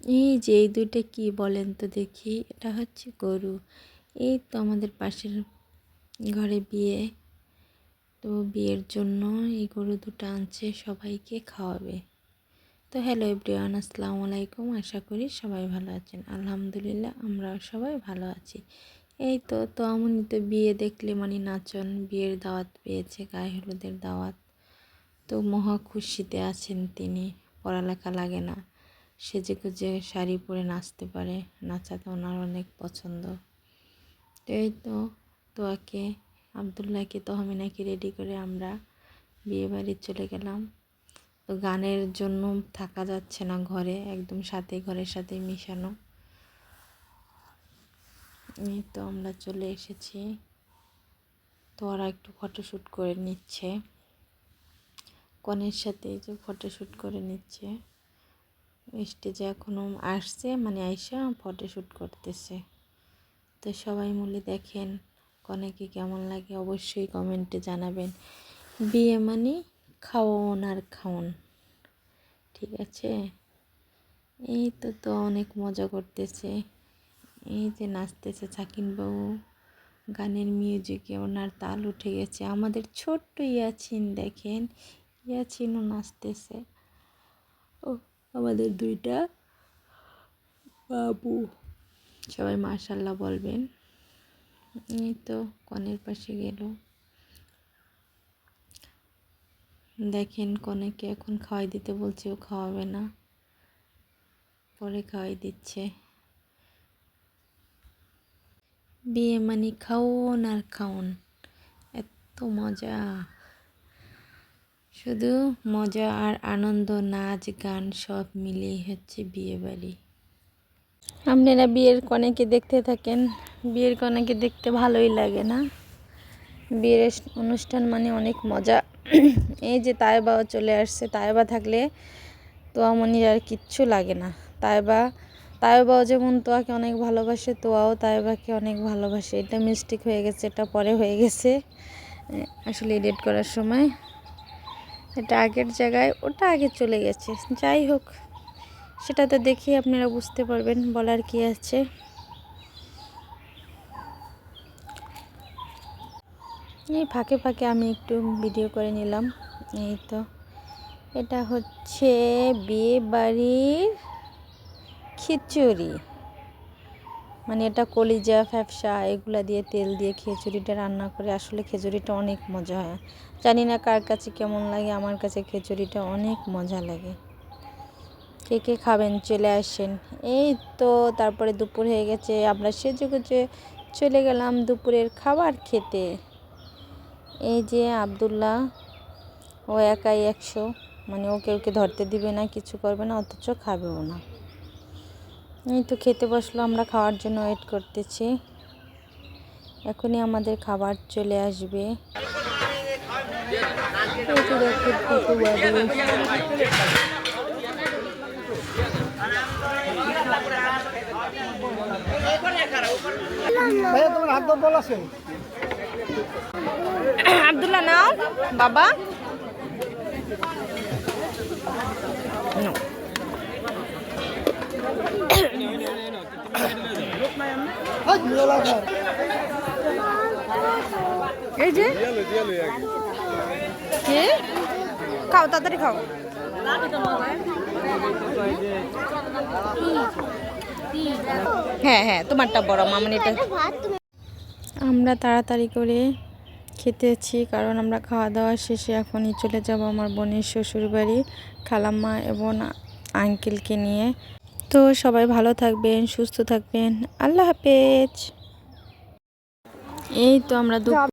এই যে এই দুইটা কি বলেন তো দেখি? এটা হচ্ছে গরু। এই তো আমাদের পাশের ঘরে বিয়ে, তো বিয়ের জন্য এই গরু দুটো আনছে, সবাইকে খাওয়াবে। তো হ্যালো এভরিওয়ান, আসসালামু আলাইকুম। আশা করি সবাই ভালো আছেন। আলহামদুলিল্লাহ আমরা সবাই ভালো আছি। এই তো আমনি তো বিয়ে দেখলে মানে নাচন, বিয়ের দাওয়াত পেয়েছে, গায়ে হলুদের দাওয়াত। তো মহা খুশিতে আছেন তিনি, পড়ালেখা লাগে না, সেজেগুজে শাড়ি পরে নাচতে পারে, নাচাতে ওনার অনেক পছন্দ। তো এই তো তোয়াকে আবদুল্লাহকে তহমিনাকে রেডি করে আমরা বিয়ে বাড়ি চলে গেলাম। তো গানের জন্য থাকা যাচ্ছে না ঘরে, একদম সাথে ঘরের সাথে মিশানো। এই তো আমরা চলে এসেছি। তো ওরা একটু ফটোশ্যুট করে নিচ্ছে, কনের সাথে এই যে ফটোশ্যুট করে নিচ্ছে। স্টেজে এখনও আসছে, মানে আইসা ফটোশ্যুট করতেছে। তো সবাই মিলে দেখেন কনেকে কেমন লাগে, অবশ্যই কমেন্টে জানাবেন। বিয়ে মানে খাওন আর খাওন, ঠিক আছে? এই তো অনেক মজা করতেছে। এই যে নাচতেছে সাকিনবাবু, গানের মিউজিকে ওনার তাল উঠে গেছে। আমাদের ছোট্ট ইয়াছিন দেখেন, ইয়াছিনও নাচতেছে। ও আমাদের দুইটা বাবু, সবাই মাশাল্লাহ বলবেন। এই তো কনের পাশে গেল, দেখেন কনেকে এখন খাওয়াই দিতে বলছে, ও খাওয়াবে না, পরে খাওয়াই দিচ্ছে। বিয়ে মানে খাওন আর খাওন, এত মজা, শুধু মজা আর আনন্দ, নাচ গান সব মিলেই হচ্ছে বিয়ে বাড়ি। আপনারা বিয়ের কনেকে দেখতে থাকেন। বিয়ের কনেকে দেখতে ভালোই লাগে না? বিয়ের অনুষ্ঠান মানে অনেক মজা। এই যে তায়েবাও চলে আসছে, তায়েবা থাকলে তোয়ামনির আর কিচ্ছু লাগে না। তায়েবাও যেমন তোয়াকে অনেক ভালোবাসে, তোয়াও তায়েবাকে অনেক ভালোবাসে। এটা মিস্টেক হয়ে গেছে, এটা পরে হয়ে গেছে আসলে এডিট করার সময়। এটা আগের জায়গায়, ওটা আগে চলে গেছে। যাই হোক, সেটা তো দেখি আপনারা বুঝতে পারবেন, বলার কি আছে। এই ফাঁকে ফাঁকে আমি একটু ভিডিও করে নিলাম। এই তো এটা হচ্ছে বিয়ে বাড়ির খিচুড়ি, মানে এটা কলিজা ফ্যাপসা এগুলা দিয়ে তেল দিয়ে খিচুড়িটা রান্না করে। আসলে খিচুড়িটা অনেক মজা হয়, জানি না কার কাছে কেমন লাগে, আমার কাছে খিচুড়িটা অনেক মজা লাগে। কে কে খাবেন চলে আসেন। এই তো তারপরে দুপুর হয়ে গেছে, আমরা সেজেগুজে চলে গেলাম দুপুরের খাবার খেতে। এই যে আবদুল্লাহ, ও একাই 100, মানে ওকে ধরতে দিবে না, কিছু করবে না, অথচ খাবেও না। এই তো খেতে বসলো, আমরা খাওয়ার জন্য ওয়েট করতেছি, এখনই আমাদের খাবার চলে আসবে। আবদুল্লাহ নাও বাবা, এই যে কি খাও, তাড়াতাড়ি খাও। হ্যাঁ তোমারটা বড় মামনিটা। আমরা তাড়াতাড়ি করে খেতেছি, কারণ আমরা খাওয়া দাওয়া শেষে এখনই চলে যাব আমার বোনের শ্বশুর বাড়ি, খালাম্মা এবং আঙ্কেলকে নিয়ে। তো সবাই ভালো থাকবেন, সুস্থ থাকবেন, আল্লাহ হাফেজ। এই তো আমরা